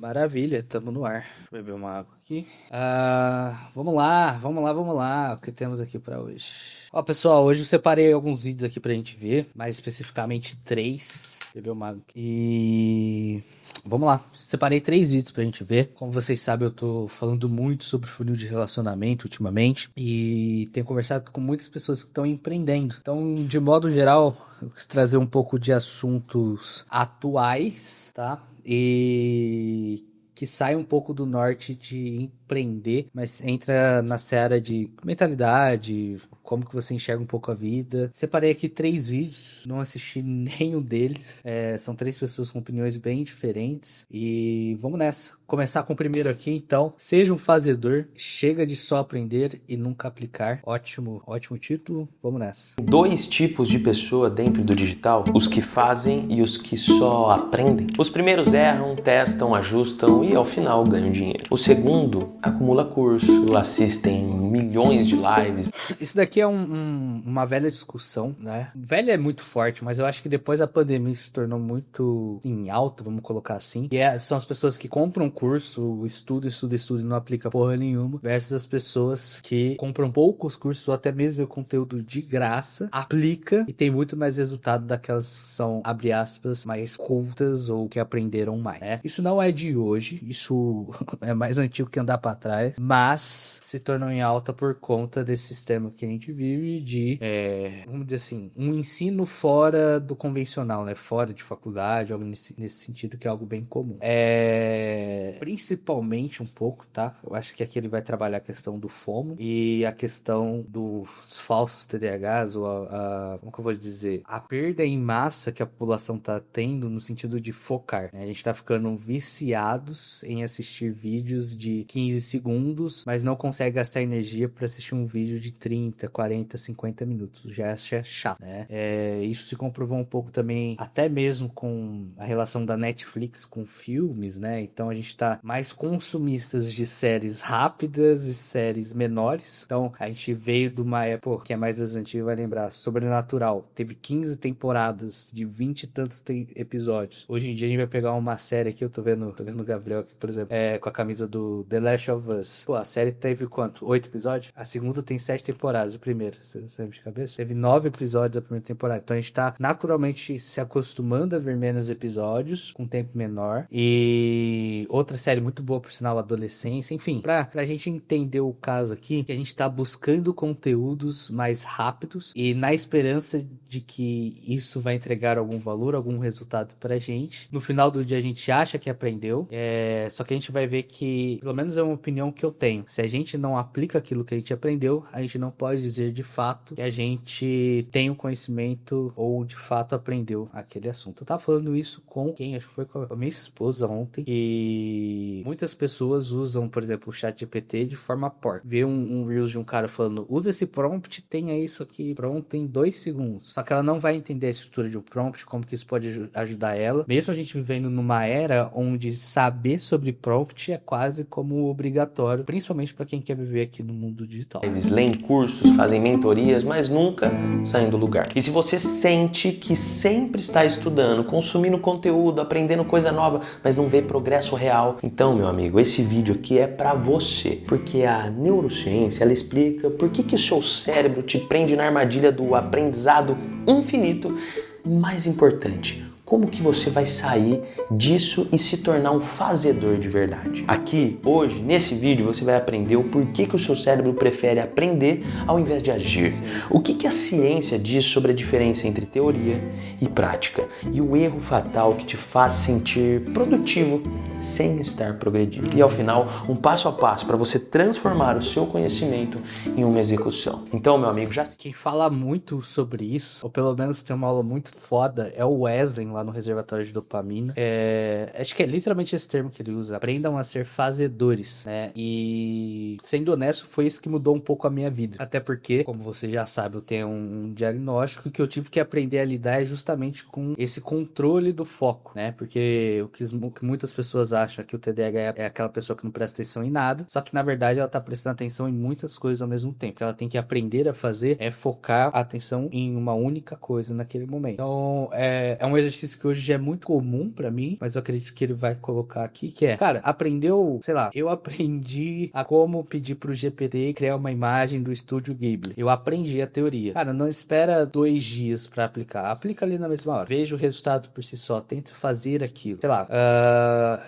Maravilha, tamo no ar. Vou beber uma água aqui. Vamos lá. O que temos aqui pra hoje? Ó, pessoal, hoje eu separei alguns vídeos aqui pra gente ver, mais especificamente três. Beber uma água aqui. E vamos lá. Separei três vídeos pra gente ver. Como vocês sabem, eu tô falando muito sobre funil de relacionamento ultimamente e tenho conversado com muitas pessoas que estão empreendendo. Então, de modo geral, eu quis trazer um pouco de assuntos atuais, tá? E que sai um pouco do norte de empreender, mas entra na seara de mentalidade, como que você enxerga um pouco a vida. Separei aqui três vídeos, não assisti nenhum deles. São três pessoas com opiniões bem diferentes e vamos nessa. Começar com o primeiro aqui, então. Seja um fazedor, chega de só aprender e nunca aplicar. Ótimo título. Vamos nessa. Dois tipos de pessoa dentro do digital, os que fazem e os que só aprendem. Os primeiros erram, testam, ajustam e ao final ganham dinheiro. O segundo acumula curso, assistem milhões de lives. Isso daqui é uma velha discussão, né? Velha é muito forte, mas eu acho que depois da pandemia se tornou muito em alta, vamos colocar assim. E são as pessoas que compram curso, estudam e não aplica porra nenhuma, versus as pessoas que compram poucos cursos ou até mesmo o conteúdo de graça, aplica e tem muito mais resultado daquelas que são, abre aspas, mais cultas ou que aprenderam mais, né? Isso não é de hoje, isso é mais antigo que andar pra trás, mas se tornou em alta por conta desse sistema que a gente vive de, vamos dizer assim, um ensino fora do convencional, né? Fora de faculdade, algo nesse sentido que é algo bem comum. Principalmente um pouco, tá? Eu acho que aqui ele vai trabalhar a questão do FOMO e a questão dos falsos TDAHs ou como que eu vou dizer? A perda em massa que a população tá tendo no sentido de focar, né? A gente tá ficando viciados em assistir vídeos de 15 segundos, mas não consegue gastar energia para assistir um vídeo de 30, 40, 50 minutos. Já acha chato, né? Isso se comprovou um pouco também, até mesmo com a relação da Netflix com filmes, né? Então a gente tá mais consumistas de séries rápidas e séries menores. Então a gente veio de uma época que é mais das antigas, vai lembrar, Sobrenatural. Teve 15 temporadas de 20 e tantos episódios. Hoje em dia a gente vai pegar uma série aqui, eu tô vendo o Gabriel aqui, por exemplo, com a camisa do The Last of Us. Pô, a série teve quanto? 8 episódios? A segunda tem 7 temporadas, o primeiro. Você sabe de cabeça? Teve 9 episódios a primeira temporada. Então a gente tá naturalmente se acostumando a ver menos episódios, com tempo menor. E outra série muito boa, por sinal, Adolescência. Enfim, pra gente entender o caso aqui, que a gente tá buscando conteúdos mais rápidos e na esperança de que isso vai entregar algum valor, algum resultado pra gente. No final do dia a gente acha que aprendeu, só que a gente vai ver que, pelo menos é uma opinião que eu tenho, se a gente não aplica aquilo que a gente aprendeu, a gente não pode dizer de fato que a gente tem o conhecimento ou de fato aprendeu aquele assunto. Eu tava falando isso com quem? Acho que foi com a minha esposa ontem, que muitas pessoas usam, por exemplo, o ChatGPT de forma porca. Vê um Reels de um cara falando, usa esse prompt, tenha isso aqui pronto em 2 segundos. Só que ela não vai entender a estrutura de um prompt, como que isso pode ajudar ela. Mesmo a gente vivendo numa era onde saber sobre prompt é quase como obrigatório, principalmente para quem quer viver aqui no mundo digital. Eles leem cursos, fazem mentorias, mas nunca saem do lugar. E se você sente que sempre está estudando, consumindo conteúdo, aprendendo coisa nova, mas não vê progresso real, então, meu amigo, esse vídeo aqui é para você. Porque a neurociência, ela explica por que o seu cérebro te prende na armadilha do aprendizado infinito. Mais importante, como que você vai sair disso e se tornar um fazedor de verdade? Aqui, hoje, nesse vídeo, você vai aprender o porquê que o seu cérebro prefere aprender ao invés de agir. O que a ciência diz sobre a diferença entre teoria e prática. E o erro fatal que te faz sentir produtivo sem estar progredindo. E ao final, um passo a passo para você transformar o seu conhecimento em uma execução. Então, meu amigo, já... Quem fala muito sobre isso, ou pelo menos tem uma aula muito foda, é o Wesley lá no Reservatório de Dopamina. Acho que é literalmente esse termo que ele usa. Aprendam a ser fazedores, né? E sendo honesto, foi isso que mudou um pouco a minha vida. Até porque, como você já sabe, eu tenho um diagnóstico que eu tive que aprender a lidar justamente com esse controle do foco, né? Porque o que muitas pessoas pessoas acham que o TDAH é aquela pessoa que não presta atenção em nada, só que na verdade ela tá prestando atenção em muitas coisas ao mesmo tempo. O que ela tem que aprender a fazer é focar a atenção em uma única coisa naquele momento. Então, é um exercício que hoje já é muito comum pra mim, mas eu acredito que ele vai colocar aqui, que é, cara, aprendeu, sei lá, eu aprendi a como pedir pro GPT criar uma imagem do Estúdio Ghibli. Eu aprendi a teoria. Cara, não espera 2 dias pra aplicar. Aplica ali na mesma hora. Veja o resultado por si só. Tenta fazer aquilo. Sei lá,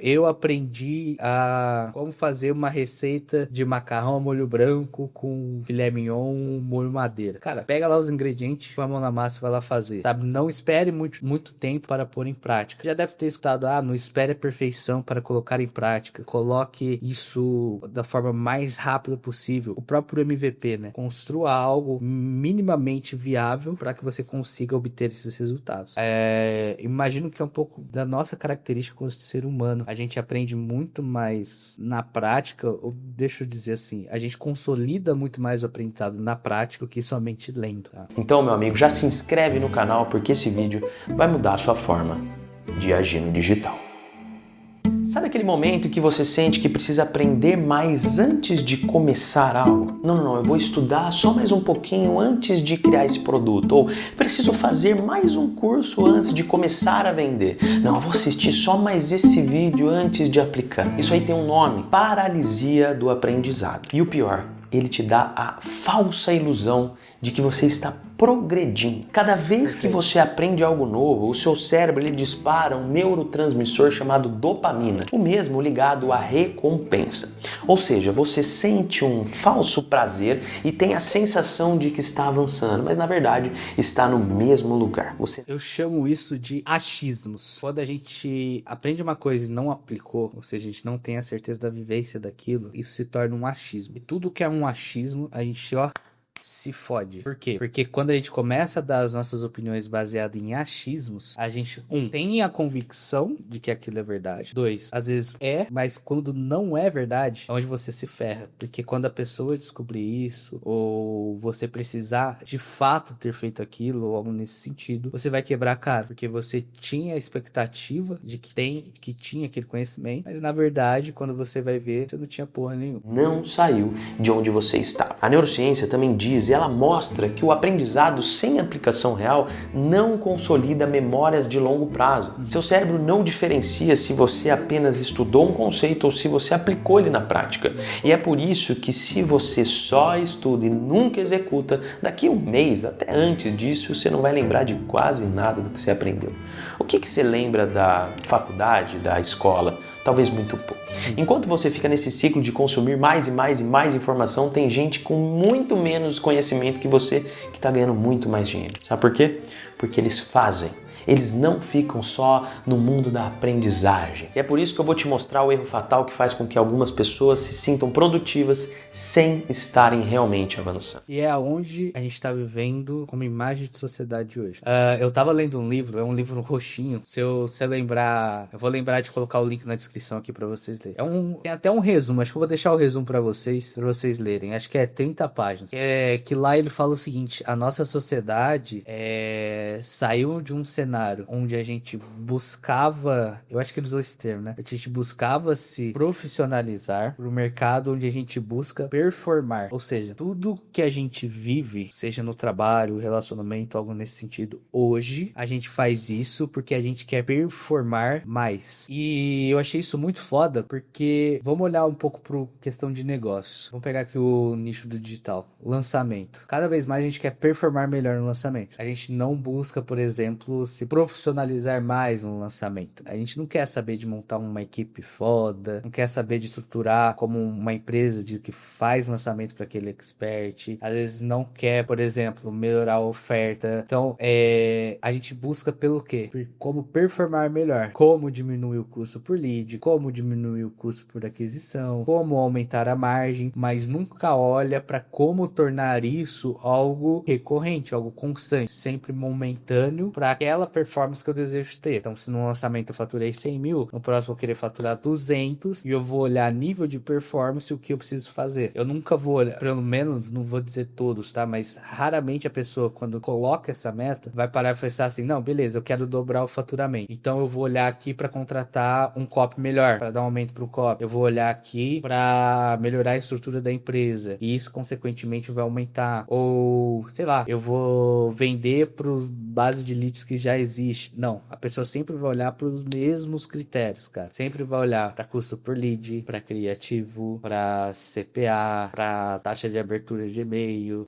eu aprendi a como fazer uma receita de macarrão ao molho branco com filé mignon, molho madeira. Cara, pega lá os ingredientes, põe a mão na massa e vai lá fazer. Sabe? Não espere muito tempo para pôr em prática. Já deve ter escutado, não espere a perfeição para colocar em prática. Coloque isso da forma mais rápida possível. O próprio MVP, né? Construa algo minimamente viável para que você consiga obter esses resultados. Imagino que é um pouco da nossa característica como ser humano. A gente aprende muito mais na prática, ou deixa eu dizer assim, a gente consolida muito mais o aprendizado na prática do que somente lendo. Tá? Então, meu amigo, já se inscreve no canal porque esse vídeo vai mudar a sua forma de agir no digital. Sabe aquele momento que você sente que precisa aprender mais antes de começar algo? Não, eu vou estudar só mais um pouquinho antes de criar esse produto. Ou preciso fazer mais um curso antes de começar a vender. Não, eu vou assistir só mais esse vídeo antes de aplicar. Isso aí tem um nome: paralisia do aprendizado. E o pior, ele te dá a falsa ilusão de que você está progredindo. Cada vez que você aprende algo novo, o seu cérebro ele dispara um neurotransmissor chamado dopamina, o mesmo ligado à recompensa. Ou seja, você sente um falso prazer e tem a sensação de que está avançando, mas na verdade está no mesmo lugar. Eu chamo isso de achismos. Quando a gente aprende uma coisa e não aplicou, ou seja, a gente não tem a certeza da vivência daquilo, isso se torna um achismo. E tudo que é um achismo, a gente, se fode. Por quê? Porque quando a gente começa a dar as nossas opiniões baseadas em achismos, a gente, tem a convicção de que aquilo é verdade. 2, às vezes mas quando não é verdade, é onde você se ferra. Porque quando a pessoa descobrir isso, ou você precisar de fato ter feito aquilo, ou algo nesse sentido, você vai quebrar a cara. Porque você tinha a expectativa de que tinha aquele conhecimento, mas na verdade, quando você vai ver, você não tinha porra nenhuma. Não saiu de onde você estava. A neurociência também diz, e ela mostra que o aprendizado sem aplicação real não consolida memórias de longo prazo. Seu cérebro não diferencia se você apenas estudou um conceito ou se você aplicou ele na prática. E é por isso que se você só estuda e nunca executa, daqui a um mês, até antes disso, você não vai lembrar de quase nada do que você aprendeu. O que você lembra da faculdade, da escola? Talvez muito pouco. Enquanto você fica nesse ciclo de consumir mais e mais e mais informação, tem gente com muito menos conhecimento que você que está ganhando muito mais dinheiro. Sabe por quê? Porque eles fazem. Eles não ficam só no mundo da aprendizagem. E é por isso que eu vou te mostrar o erro fatal que faz com que algumas pessoas se sintam produtivas sem estarem realmente avançando. E é aonde a gente está vivendo como imagem de sociedade hoje. Eu tava lendo um livro, é um livro roxinho. Se você lembrar, eu vou lembrar de colocar o link na descrição aqui para vocês lerem. Tem até um resumo, acho que eu vou deixar o resumo para vocês lerem. Acho que é 30 páginas. Que lá ele fala o seguinte: a nossa sociedade saiu de um cenário onde a gente buscava, eu acho que ele usou esse termo, né? A gente buscava se profissionalizar para o mercado onde a gente busca performar. Ou seja, tudo que a gente vive, seja no trabalho, relacionamento, algo nesse sentido, hoje a gente faz isso porque a gente quer performar mais. E eu achei isso muito foda porque vamos olhar um pouco para questão de negócios. Vamos pegar aqui o nicho do digital, o lançamento. Cada vez mais a gente quer performar melhor no lançamento. A gente não busca, por exemplo, se profissionalizar mais no lançamento. A gente não quer saber de montar uma equipe foda, não quer saber de estruturar como uma empresa que faz lançamento para aquele expert. Às vezes não quer, por exemplo, melhorar a oferta. Então, a gente busca pelo quê? Como performar melhor. Como diminuir o custo por lead, como diminuir o custo por aquisição, como aumentar a margem, mas nunca olha para como tornar isso algo recorrente, algo constante, sempre momentâneo para aquela performance que eu desejo ter. Então, se no lançamento eu faturei 100 mil, no próximo eu vou querer faturar 200 e eu vou olhar nível de performance e o que eu preciso fazer. Eu nunca vou olhar, pelo menos, não vou dizer todos, tá? Mas raramente a pessoa, quando coloca essa meta, vai parar e pensar assim, não, beleza, eu quero dobrar o faturamento. Então, eu vou olhar aqui para contratar um copy melhor, para dar um aumento para o copy. Eu vou olhar aqui para melhorar a estrutura da empresa. E isso, consequentemente, vai aumentar. Ou, sei lá, eu vou vender para os base de leads que já existe. Não, a pessoa sempre vai olhar para os mesmos critérios, cara. Sempre vai olhar para custo por lead, para criativo, para CPA, para taxa de abertura de e-mail,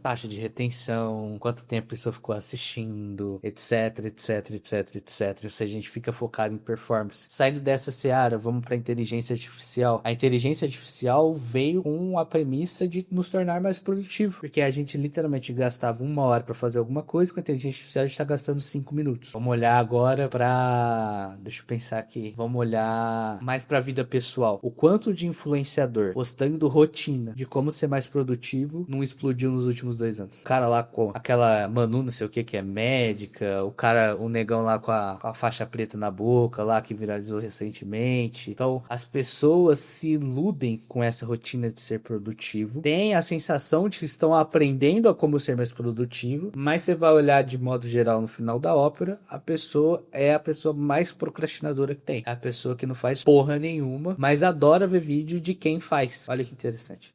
taxa de retenção, quanto tempo a pessoa ficou assistindo, etc, etc, etc, etc. Ou seja, a gente fica focado em performance. Saindo dessa seara, vamos para a inteligência artificial. A inteligência artificial veio com a premissa de nos tornar mais produtivo, porque a gente literalmente gastava 1 hora para fazer alguma coisa, com a inteligência artificial a gente está gastando 5 minutos. Vamos olhar agora para... Deixa eu pensar aqui. Vamos olhar mais para a vida pessoal. O quanto de influenciador postando rotina de como ser mais produtivo não explodiu nos últimos 2 anos. O cara lá com aquela Manu, não sei o que é médica, o negão lá com a faixa preta na boca lá, que viralizou recentemente. Então, as pessoas se iludem com essa rotina de ser produtivo, têm a sensação de que estão aprendendo a como ser mais produtivo, mas você vai olhar de modo geral no final da ópera, a pessoa é a pessoa mais procrastinadora que tem. É a pessoa que não faz porra nenhuma, mas adora ver vídeo de quem faz. Olha que interessante.